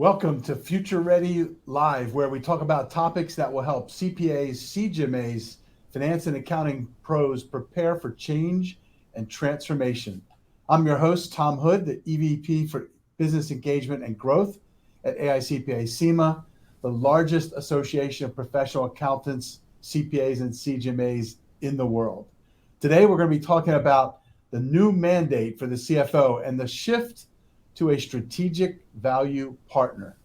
Welcome to Future Ready Live, where we talk about topics that will help CPAs, CGMAs, finance and accounting pros prepare for change and transformation. I'm your host, Tom Hood, the EVP for Business Engagement and Growth at AICPA SEMA, the largest association of professional accountants, CPAs, and CGMAs in the world. Today, we're going to be talking about the new mandate for the CFO and the shift to a strategic value partner.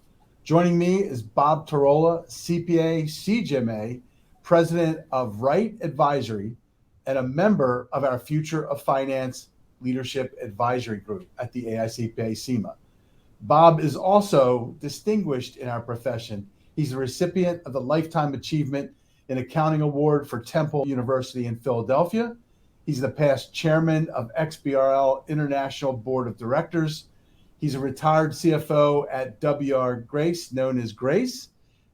Joining me is Bob Tarola, CPA, CGMA, president of Right Advisory, and a member of our Future of Finance Leadership Advisory Group at the AICPA SEMA. Bob is also distinguished in our profession. He's a recipient of the Lifetime Achievement in Accounting Award for Temple University in Philadelphia. He's the past chairman of XBRL International Board of Directors. He's a retired CFO at W.R. Grace, known as Grace,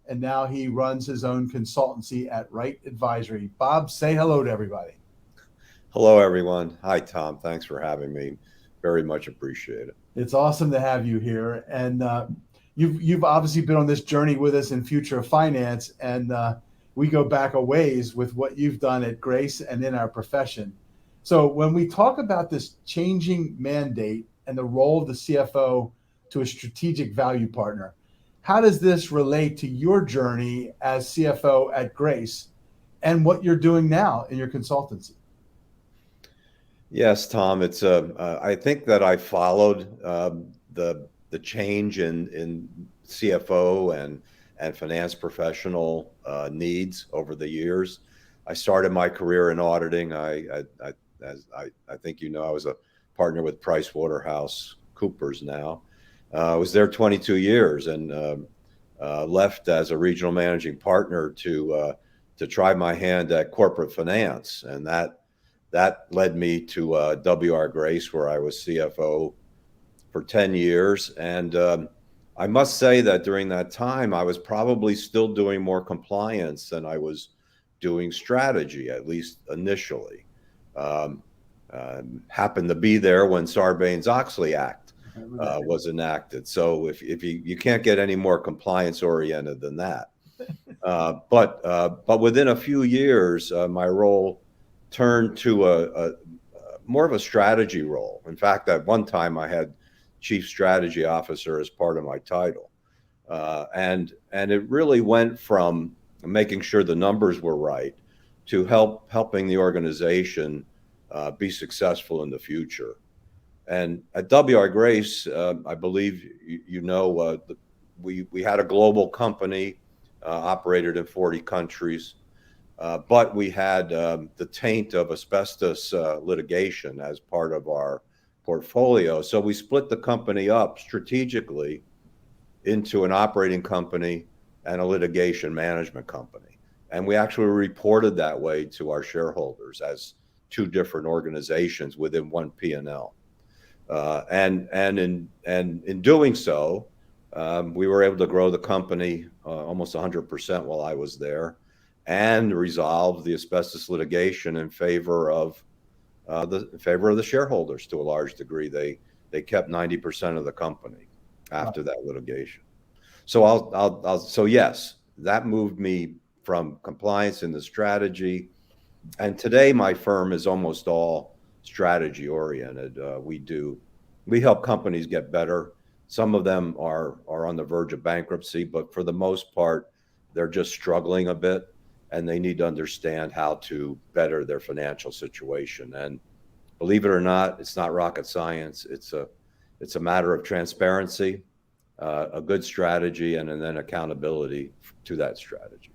and now he runs his own consultancy at Right Advisory. Bob, say hello to everybody. Hello, everyone. Hi, Tom. Thanks for having me. Very much appreciate it. It's awesome to have you here. And you've obviously been on this journey with us in Future of Finance, and we go back a ways with what you've done at Grace and in our profession. So when we talk about this changing mandate and the role of the CFO to a strategic value partner, how does this relate to your journey as CFO at Grace and what you're doing now in your consultancy? Yes, Tom. I think that I followed the change in CFO and finance professional needs over the years. I started my career in auditing. As I think you know, I was a partner with PricewaterhouseCoopers now. I was there 22 years and left as a regional managing partner to try my hand at corporate finance, and that led me to W.R. Grace, where I was CFO for 10 years. And I must say that during that time, I was probably still doing more compliance than I was doing strategy, at least initially. Happened to be there when Sarbanes-Oxley Act was enacted. So if you can't get any more compliance oriented than that. But within a few years, my role turned to a more of a strategy role. In fact, at one time I had chief strategy officer as part of my title. And it really went from making sure the numbers were right to helping the organization be successful in the future. And at W.R. Grace, I believe we had a global company, operated in 40 countries, but we had the taint of asbestos litigation as part of our portfolio. So we split the company up strategically into an operating company and a litigation management company. And we actually reported that way to our shareholders as two different organizations within one P&L. And in doing so, we were able to grow the company almost 100% while I was there, and resolve the asbestos litigation in favor of the shareholders to a large degree. They kept 90% of the company after that litigation. So yes, that moved me from compliance into strategy. And today my firm is almost all strategy oriented. We help companies get better. Some of them are on the verge of bankruptcy, but for the most part, they're just struggling a bit, and they need to understand how to better their financial situation. And believe it or not, it's not rocket science. It's a matter of transparency, a good strategy, and then accountability to that strategy.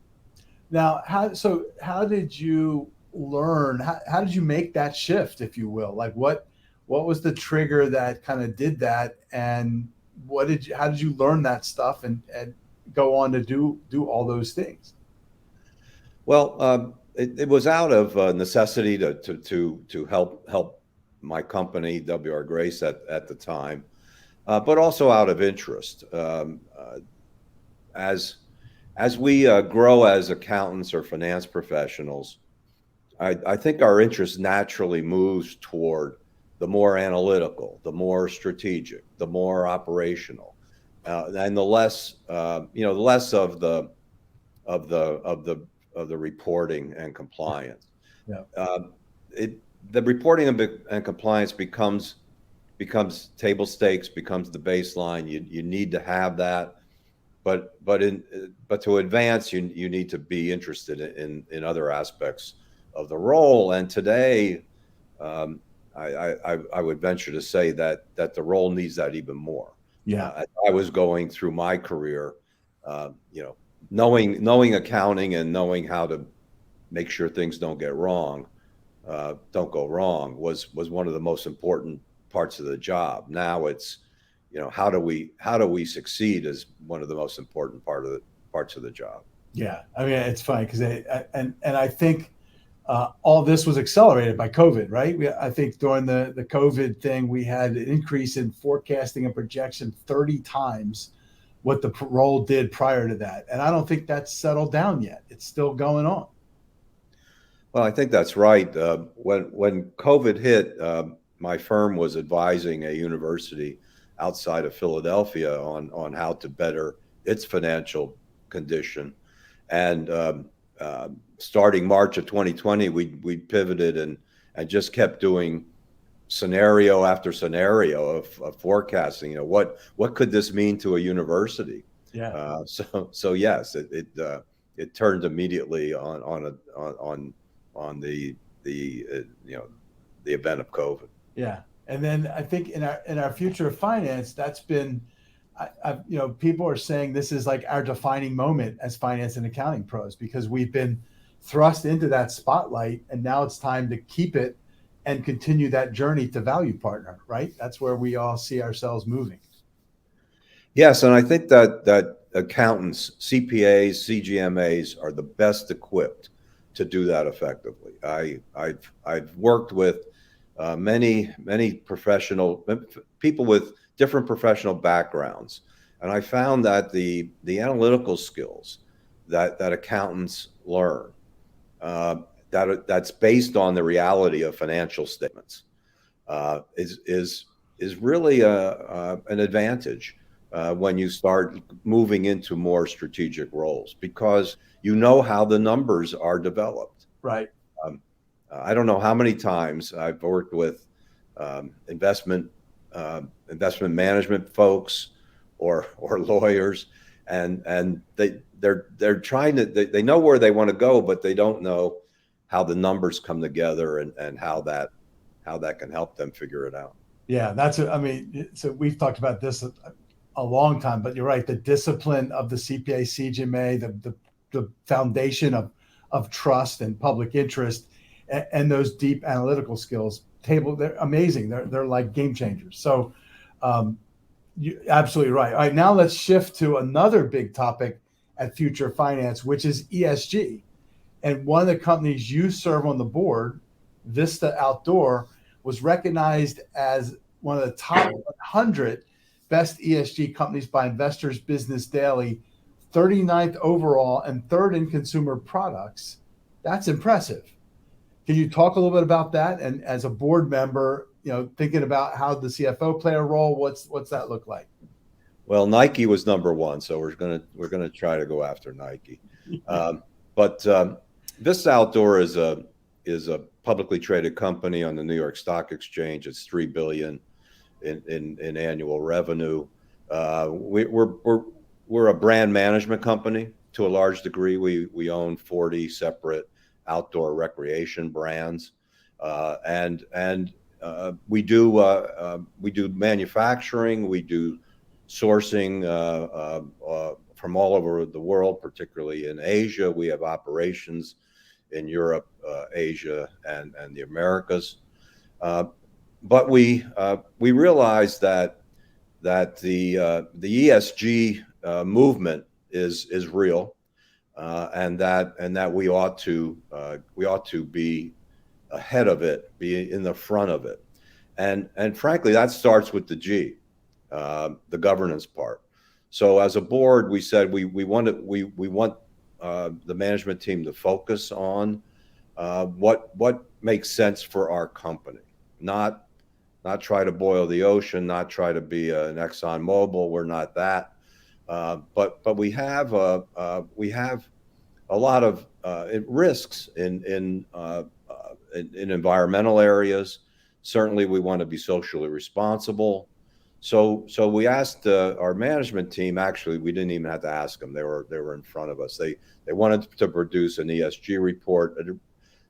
Now, how did you learn? How did you make that shift, if you will? Like what was the trigger that kind of did that, and how did you learn that stuff and go on to do all those things? Well, it was out of necessity to help my company, W.R. Grace, at the time, but also out of interest. As we grow as accountants or finance professionals, I think our interest naturally moves toward the more analytical, the more strategic, the more operational. and the less the less of the of the of the of the reporting and compliance. Yeah. Uh, it the reporting and compliance becomes table stakes, becomes the baseline. You need to have that, but to advance, you need to be interested in other aspects of the role. And today, um, I would venture to say that the role needs that even more. Yeah. As I was going through my career, uh, you know, knowing accounting and knowing how to make sure things don't go wrong was one of the most important parts of the job. Now it's, how do we succeed is one of the most important parts of the job. Yeah. I mean, it's funny because and I think all this was accelerated by COVID, right? I think during the COVID thing, we had an increase in forecasting and projection 30 times what the role did prior to that. And I don't think that's settled down yet. It's still going on. Well, I think that's right. When COVID hit, my firm was advising a university outside of Philadelphia on how to better its financial condition. And starting March of 2020, we pivoted and just kept doing scenario after scenario of forecasting. What could this mean to a university? Yeah. So yes, it turned immediately on the event of COVID. Yeah. And then I think in our future of finance, that's been, people are saying this is like our defining moment as finance and accounting pros because we've been thrust into that spotlight, and now it's time to keep it and continue that journey to value partner. Right? That's where we all see ourselves moving. Yes, and I think that accountants, CPAs, CGMAs are the best equipped to do that effectively. I've worked with many professional people with different professional backgrounds, and I found that the analytical skills that accountants learn, that's based on the reality of financial statements, is really an advantage when you start moving into more strategic roles, because you know how the numbers are developed. Right. Um, I don't know how many times I've worked with investment management folks or lawyers, and they're trying to they know where they want to go, but they don't know how the numbers come together and how that can help them figure it out. Yeah. I mean, so we've talked about this a long time, but you're right. The discipline of the CPA, CGMA, the foundation of trust and public interest, and those deep analytical skills. They're amazing. They're like game changers. So, you absolutely right. All right, now let's shift to another big topic at Future Finance, which is ESG. And one of the companies you serve on the board, Vista Outdoor, was recognized as one of the top 100 best ESG companies by Investors Business Daily, 39th overall and third in consumer products. That's impressive. Can you talk a little bit about that? And as a board member, thinking about how the CFO play a role, what's that look like? Well, Nike was number one, so we're gonna try to go after Nike. But Vista Outdoor is a publicly traded company on the New York Stock Exchange. It's $3 billion in annual revenue. We're a brand management company to a large degree. We own 40 separate outdoor recreation brands, and we do manufacturing, we do sourcing from all over the world, particularly in Asia. We have operations in Europe, Asia, and the Americas. But we realize that the ESG movement is real, and that we ought to be ahead of it, be in the front of it, and frankly, that starts with the G, the governance part. So as a board, we said we want the management team to focus on what makes sense for our company, not try to boil the ocean, not try to be an Exxon Mobil. We're not that. But we have a lot of risks in environmental areas. Certainly, we want to be socially responsible. So we asked our management team. Actually, we didn't even have to ask them. They were in front of us. They wanted to produce an ESG report.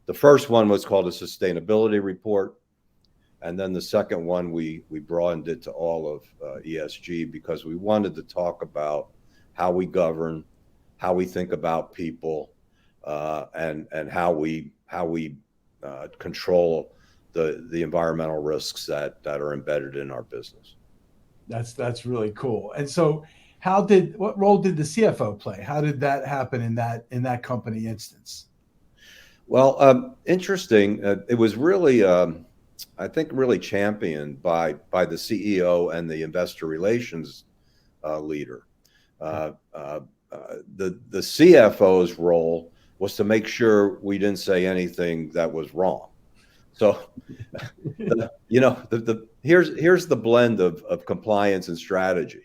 The first one was called a sustainability report, and then the second one we broadened it to all of ESG because we wanted to talk about how we govern, how we think about people, and how we control the environmental risks that are embedded in our business. That's really cool. And so, what role did the CFO play? How did that happen in that company instance? Well, interesting. It was really, I think, really championed by the CEO and the investor relations leader. The CFO's role was to make sure we didn't say anything that was wrong. So, here's the blend of compliance and strategy.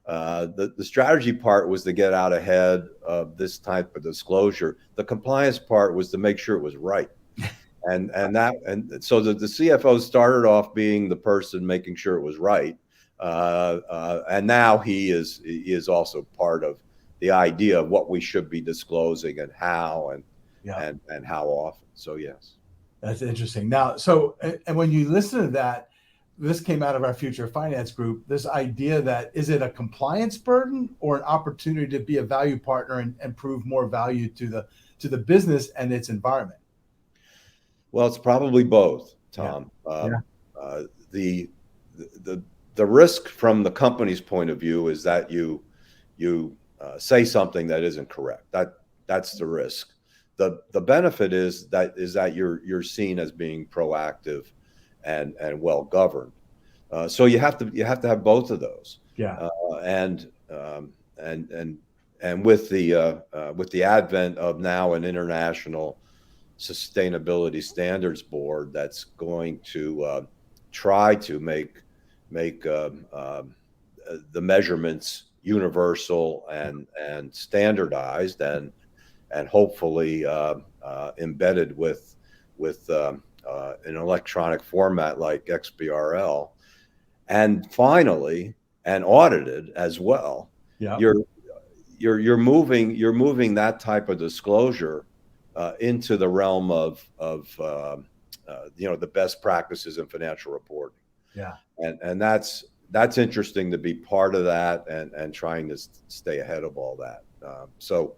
The strategy part was to get out ahead of this type of disclosure. The compliance part was to make sure it was right. And so the CFO started off being the person making sure it was right, and now he is also part of the idea of what we should be disclosing and how Yeah, and how often. So yes. that's interesting. Now, so and when you listen to that, this came out of our future finance group. This idea that is it a compliance burden or an opportunity to be a value partner and prove more value to the business and its environment? Well, it's probably both, Yeah, Tom. yeah, The the the risk from the company's point of view is that you say something that isn't correct. That's the risk. The benefit is that you're seen as being proactive and well governed. So you have to have both of those. yeah, And and with the advent of now an international sustainability standards board that's going to try to make the measurements universal and standardized and hopefully embedded with an electronic format like XBRL, and finally and audited as well. yeah, You're you're moving that type of disclosure into the realm of the best practices in financial reporting, yeah. and that's interesting to be part of that and trying to stay ahead of all that. So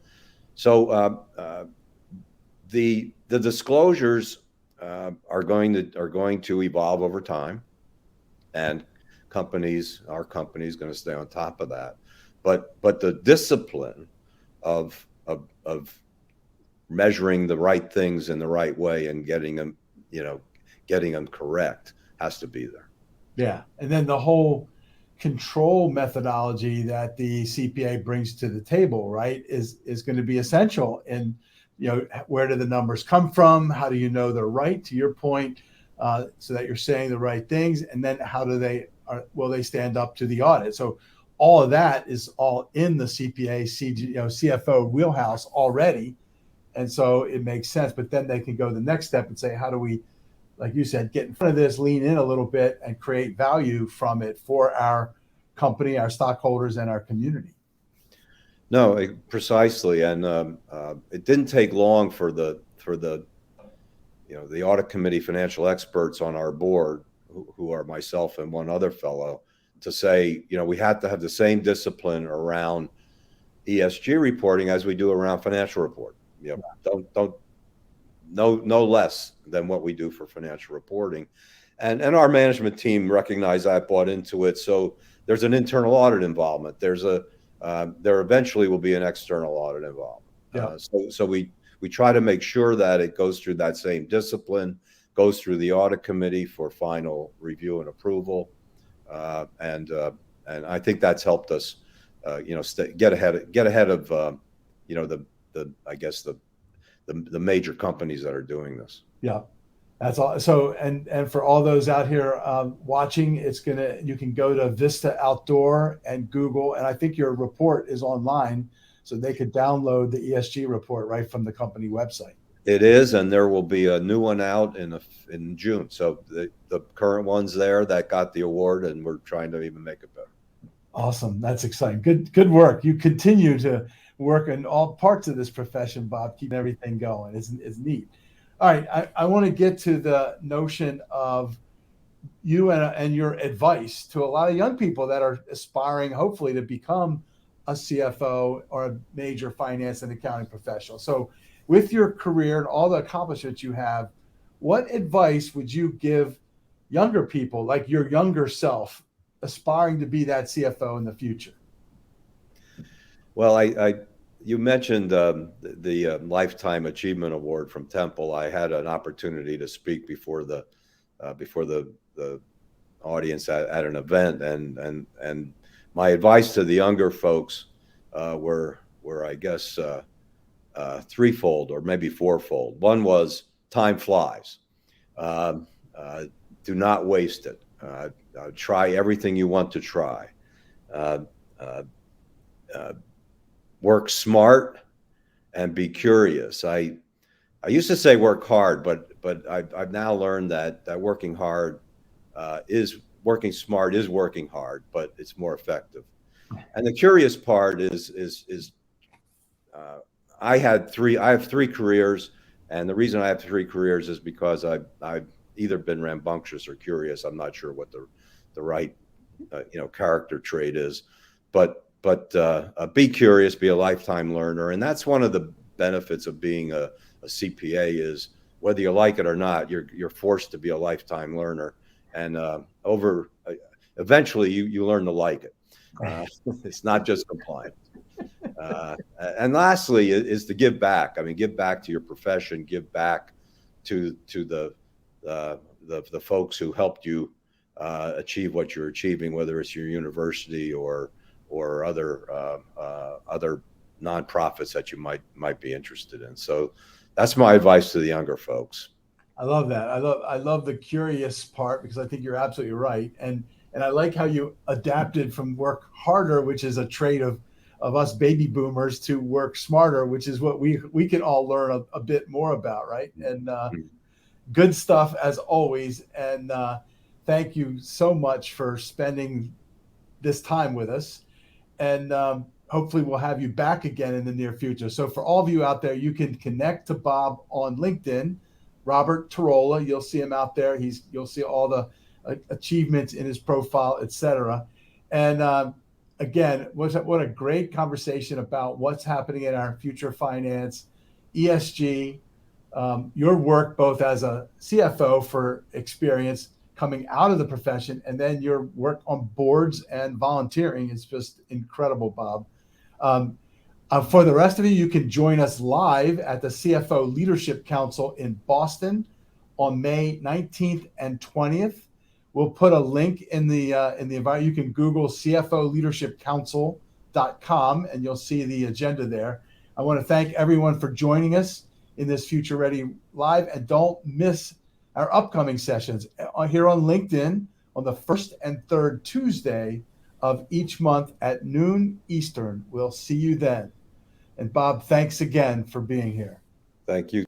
the disclosures are going to evolve over time, and our company is going to stay on top of that. But the discipline of measuring the right things in the right way and getting them correct has to be there. Yeah. And then the whole control methodology that the CPA brings to the table, right, is going to be essential. And, where do the numbers come from? How do you know they're right, to your point, so that you're saying the right things? And then how will they stand up to the audit? So all of that is all in the CPA, CFO wheelhouse already. And so it makes sense. But then they can go the next step and say, how do we, like you said, get in front of this, lean in a little bit, and create value from it for our company, our stockholders, and our community? No, precisely, and it didn't take long for the audit committee financial experts on our board, who are myself and one other fellow, to say, we had to have the same discipline around ESG reporting as we do around financial reporting. Don't no less than what we do for financial reporting, and our management team recognized that, bought into it. So there's an internal audit involvement. There eventually will be an external audit involvement. Yeah. So we try to make sure that it goes through that same discipline, goes through the audit committee for final review and approval, and I think that's helped us, get ahead of, the I guess the major companies that are doing this. Yeah. That's all. So, and for all those out here watching, you can go to Vista Outdoor and Google, and I think your report is online, so they could download the ESG report right from the company website. It is, and there will be a new one out in June. So the current one's there that got the award, and we're trying to even make it better. Awesome. That's exciting. Good work. You continue to work in all parts of this profession, Bob, keeping everything going. It's neat. All right. I want to get to the notion of you and your advice to a lot of young people that are aspiring, hopefully, to become a CFO or a major finance and accounting professional. So, with your career and all the accomplishments you have, what advice would you give younger people, like your younger self, aspiring to be that CFO in the future? Well, you mentioned the Lifetime Achievement Award from Temple. I had an opportunity to speak before the audience at an event, and my advice to the younger folks were I guess threefold or maybe fourfold. One was time flies. Uh, do not waste it. Try everything you want to try. Uh, uh, uh, Work smart and be curious. I used to say work hard, but I've now learned that working hard is working smart is working hard, but it's more effective. And the curious part is uh, I have three careers, and the reason I have three careers is because I've either been rambunctious or curious. I'm not sure what the right character trait is, but be curious, be a lifetime learner, and that's one of the benefits of being a CPA is whether you like it or not, you're forced to be a lifetime learner, and eventually you learn to like it. It's not just compliance. And lastly is to give back. I mean, give back to your profession, give back to the folks who helped you achieve what you're achieving, whether it's your university or other nonprofits that you might be interested in. So that's my advice to the younger folks. I love that. I love the curious part because I think you're absolutely right. And I like how you adapted from work harder, which is a trait of us baby boomers, to work smarter, which is what we can all learn a bit more about, right? And good stuff as always. And thank you so much for spending this time with us. And hopefully we'll have you back again in the near future. So for all of you out there, you can connect to Bob on LinkedIn, Robert Tarola. You'll see him out there. You'll see all the achievements in his profile, etc. And again, what a great conversation about what's happening in our future finance, ESG, your work both as a CFO for experience coming out of the profession, and then your work on boards and volunteering is just incredible, Bob. For the rest of you, you can join us live at the CFO Leadership Council in Boston on May 19th and 20th. We'll put a link in the environment. You can Google CFOleadershipcouncil.com and you'll see the agenda there. I want to thank everyone for joining us in this Future Ready Live, and don't miss our upcoming sessions here on LinkedIn on the first and third Tuesday of each month at noon Eastern. We'll see you then. And Bob, thanks again for being here. Thank you.